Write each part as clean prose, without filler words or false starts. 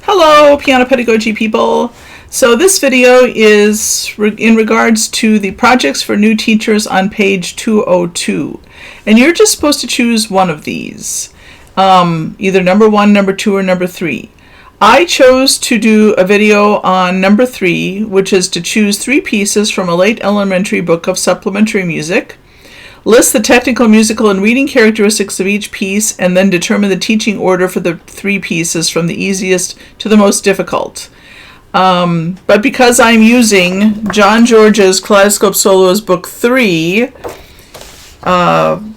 Hello, piano pedagogy people. So this video is in regards to the projects for new teachers on page 202. And you're just supposed to choose one of these, either number 1, number 2, or number 3. I chose to do a video on number 3, which is to choose 3 pieces from a late elementary book of supplementary music. List the technical, musical, and reading characteristics of each piece, and then determine the teaching order for the 3 pieces from the easiest to the most difficult. But because I'm using John George's Kaleidoscope Solos Book 3,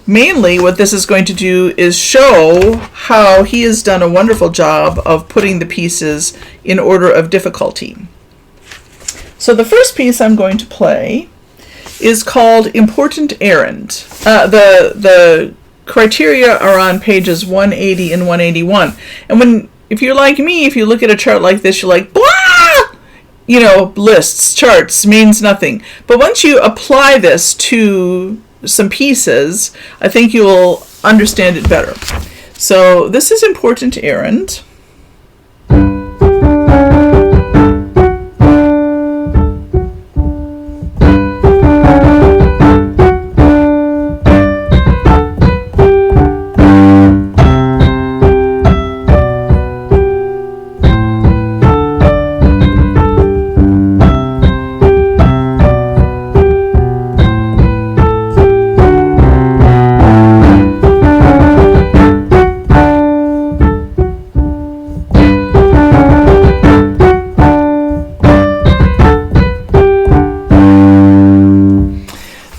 mainly what this is going to do is show how he has done a wonderful job of putting the pieces in order of difficulty. So the first piece I'm going to play is called Important Errand. The criteria are on pages 180 and 181. And if you're like me, if you look at a chart like this, you're like, blah! You know, lists, charts, means nothing. But once you apply this to some pieces, I think you will understand it better. So this is Important Errand.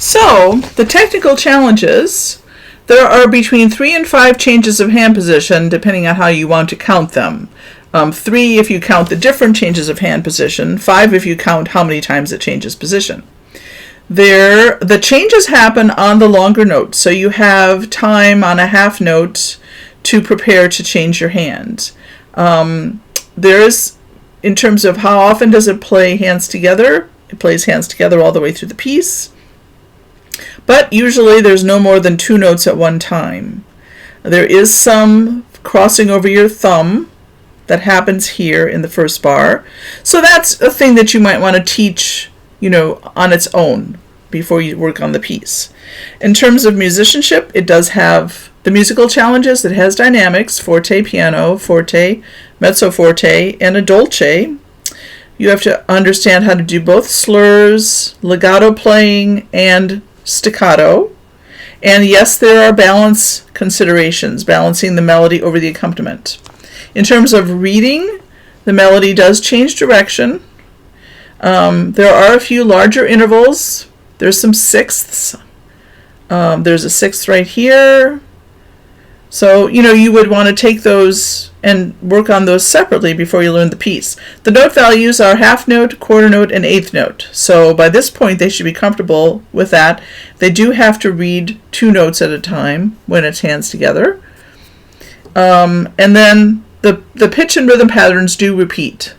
So, the technical challenges, there are between 3 and 5 changes of hand position, depending on how you want to count them. 3 if you count the different changes of hand position, 5 if you count how many times it changes position. The changes happen on the longer note, so you have time on a half note to prepare to change your hand. There's, in terms of how often does it play hands together, it plays hands together all the way through the piece. But usually there's no more than 2 notes at one time. There is some crossing over your thumb that happens here in the first bar. So that's a thing that you might want to teach, on its own before you work on the piece. In terms of musicianship, it does have the musical challenges. It has dynamics, forte, piano, forte, mezzo forte, and a dolce. You have to understand how to do both slurs, legato playing, and staccato. And yes, there are balance considerations, balancing the melody over the accompaniment. In terms of reading, the melody does change direction. There are a few larger intervals. There's some sixths. There's a sixth right here. So, you would want to take those and work on those separately before you learn the piece. The note values are half note, quarter note, and eighth note. So by this point, they should be comfortable with that. They do have to read 2 notes at a time when it's hands together. And then the pitch and rhythm patterns do repeat.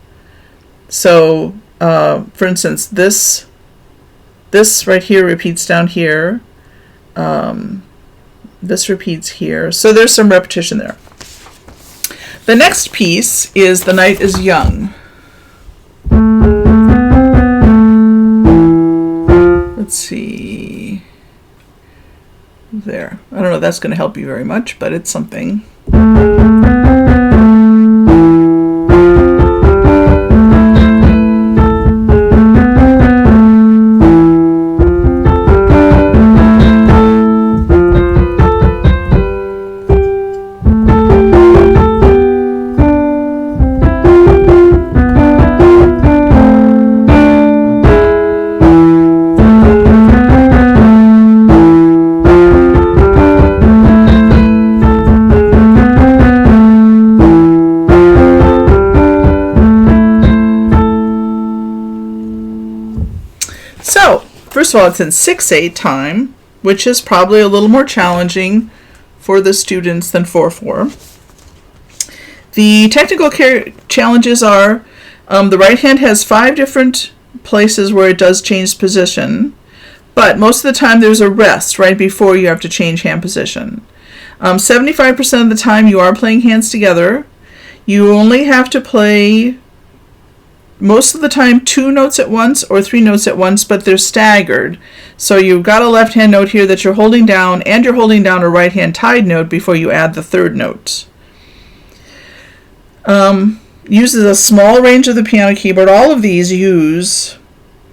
So, for instance, this right here repeats down here. This repeats here. So there's some repetition there. The next piece is The Night is Young. Let's see. There. I don't know if that's going to help you very much, but it's something. So, first of all, it's in 6/8 time, which is probably a little more challenging for the students than 4/4. The technical challenges are the right hand has 5 different places where it does change position, but most of the time there's a rest right before you have to change hand position. 75% of the time you are playing hands together. You only have to play most of the time 2 notes at once or 3 notes at once, but they're staggered. So you've got a left hand note here that you're holding down, and you're holding down a right hand tied note before you add the 3rd note. Uses a small range of the piano keyboard. All of these use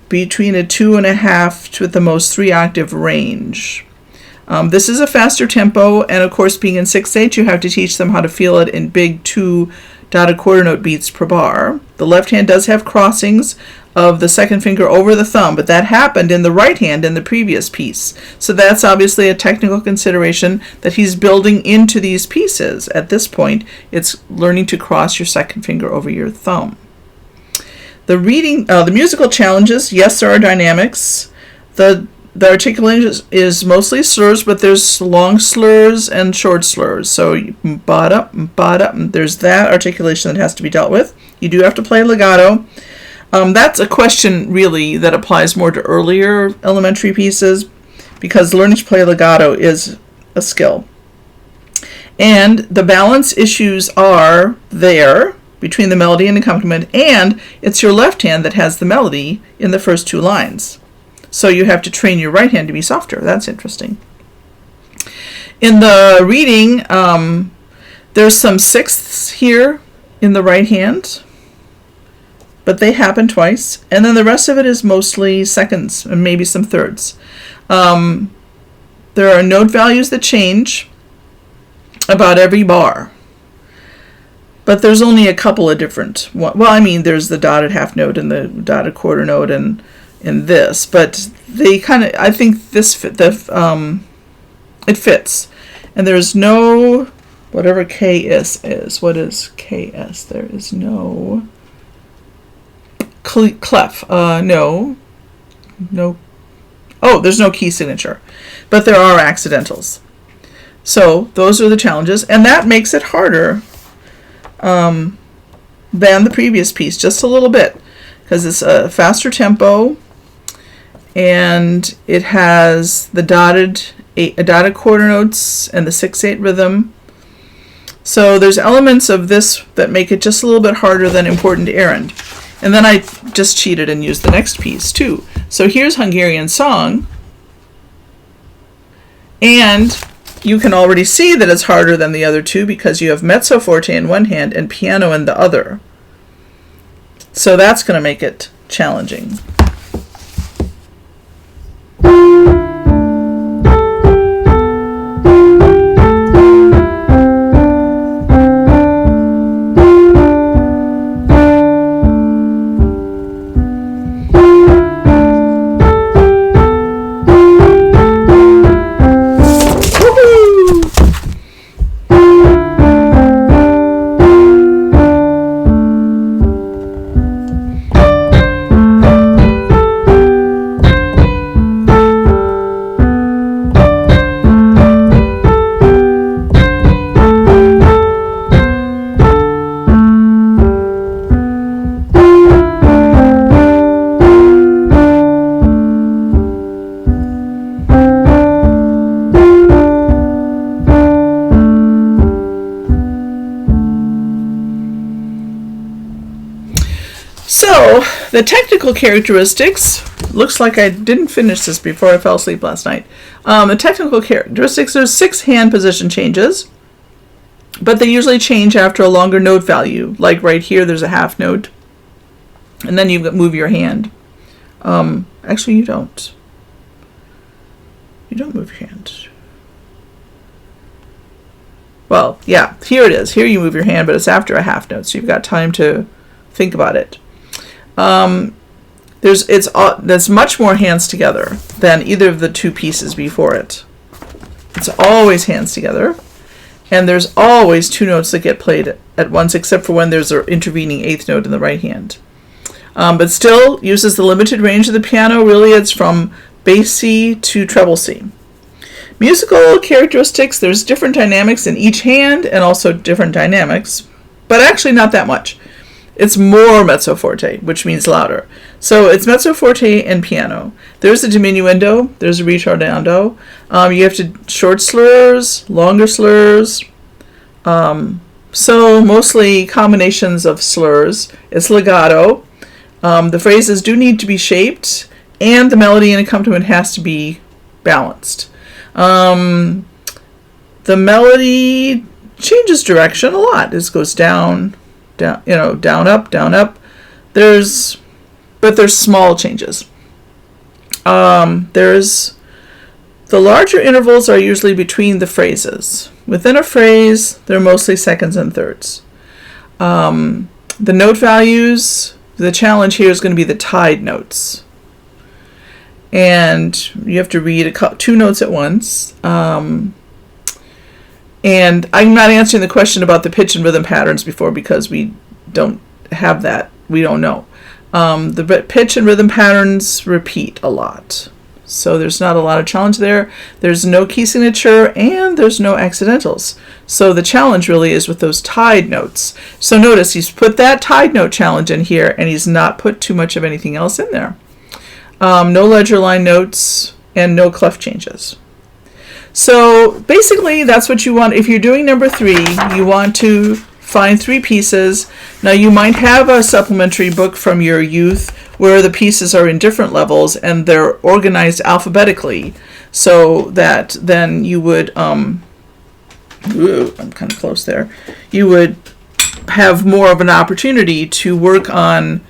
between a 2.5 to at the most 3 octave range. This is a faster tempo, and of course being in 6/8 you have to teach them how to feel it in big 2 dotted quarter note beats per bar. The left hand does have crossings of the 2nd finger over the thumb, but that happened in the right hand in the previous piece. So that's obviously a technical consideration that he's building into these pieces. At this point, it's learning to cross your 2nd finger over your thumb. The musical challenges, yes, there are dynamics. The articulation is mostly slurs, but there's long slurs and short slurs. So ba-da, there's that articulation that has to be dealt with. You do have to play legato. That's a question really that applies more to earlier elementary pieces, because learning to play legato is a skill. And the balance issues are there between the melody and accompaniment, and it's your left hand that has the melody in the first 2 lines. So you have to train your right hand to be softer. That's interesting. In the reading, there's some 6ths here in the right hand, but they happen twice. And then the rest of it is mostly seconds and maybe some thirds. There are note values that change about every bar, but there's only a couple of different. There's the dotted half note and the dotted quarter note and in this, but they kind of, I think it fits. And there's no, whatever KS is, what is KS? There is no clef, no, there's no key signature, but there are accidentals. So those are the challenges, and that makes it harder than the previous piece, just a little bit, because it's a faster tempo, and it has the dotted quarter notes and the 6/8 rhythm. So there's elements of this that make it just a little bit harder than Important Errand. And then I just cheated and used the next piece too. So here's Hungarian Song, and you can already see that it's harder than the other two because you have mezzo forte in one hand and piano in the other. So that's going to make it challenging. So the technical characteristics, looks like I didn't finish this before I fell asleep last night. The technical characteristics, there's 6 hand position changes, but they usually change after a longer note value. Like right here, there's a half note, and then you move your hand. Actually, you don't. You don't move your hand. Well, yeah, here it is. Here you move your hand, but it's after a half note, so you've got time to think about it. There's much more hands together than either of the two pieces before it. It's always hands together, and there's always 2 notes that get played at once, except for when there's an intervening 8th note in the right hand. But still uses the limited range of the piano. Really, it's from bass C to treble C. Musical characteristics, there's different dynamics in each hand and also different dynamics, but actually not that much. It's more mezzo forte, which means louder. So it's mezzo forte and piano. There's a diminuendo, there's a ritardando. You have to short slurs, longer slurs, so mostly combinations of slurs. It's legato. The phrases do need to be shaped, and the melody and accompaniment has to be balanced. The melody changes direction a lot. This goes down, down, down, up, down, up. There's small changes. There's the larger intervals are usually between the phrases. Within a phrase, they're mostly seconds and thirds. The note values, the challenge here is going to be the tied notes. And you have to read two notes at once. And I'm not answering the question about the pitch and rhythm patterns before because we don't have that. We don't know. The pitch and rhythm patterns repeat a lot. So there's not a lot of challenge there. There's no key signature and there's no accidentals. So the challenge really is with those tied notes. So notice he's put that tied note challenge in here and he's not put too much of anything else in there. No ledger line notes and no clef changes. So basically that's what you want. If you're doing number 3, you want to find 3 pieces. Now you might have a supplementary book from your youth where the pieces are in different levels and they're organized alphabetically, so that then you would I'm kind of close there. You would have more of an opportunity to work on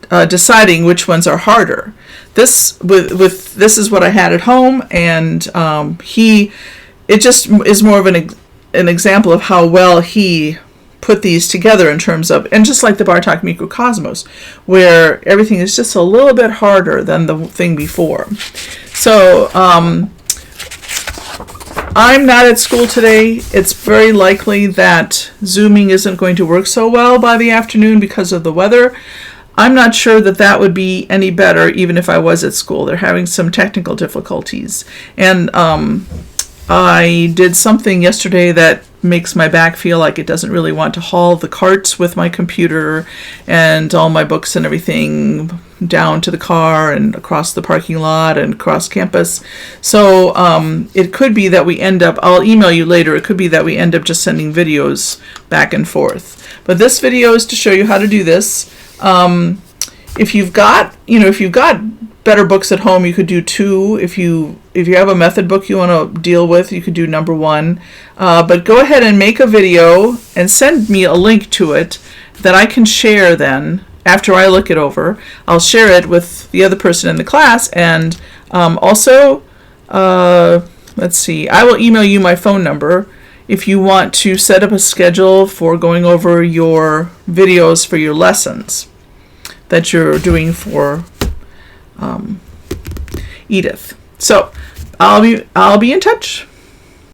deciding which ones are harder. This is what I had at home, and it just is more of an example of how well he put these together in terms of, and just like the Bartok Mikrokosmos, where everything is just a little bit harder than the thing before. So I'm not at school today. It's very likely that Zooming isn't going to work so well by the afternoon because of the weather. I'm not sure that that would be any better even if I was at school. They're having some technical difficulties. And I did something yesterday that makes my back feel like it doesn't really want to haul the carts with my computer and all my books and everything down to the car and across the parking lot and across campus. So it could be that we end up, I'll email you later, it could be that we end up just sending videos back and forth. But this video is to show you how to do this. If you've got better books at home, you could do 2. If you have a method book you want to deal with, you could do number 1. But go ahead and make a video and send me a link to it that I can share then. After I look it over, I'll share it with the other person in the class. And also, let's see, I will email you my phone number if you want to set up a schedule for going over your videos for your lessons that you're doing for Edith. So I'll be in touch.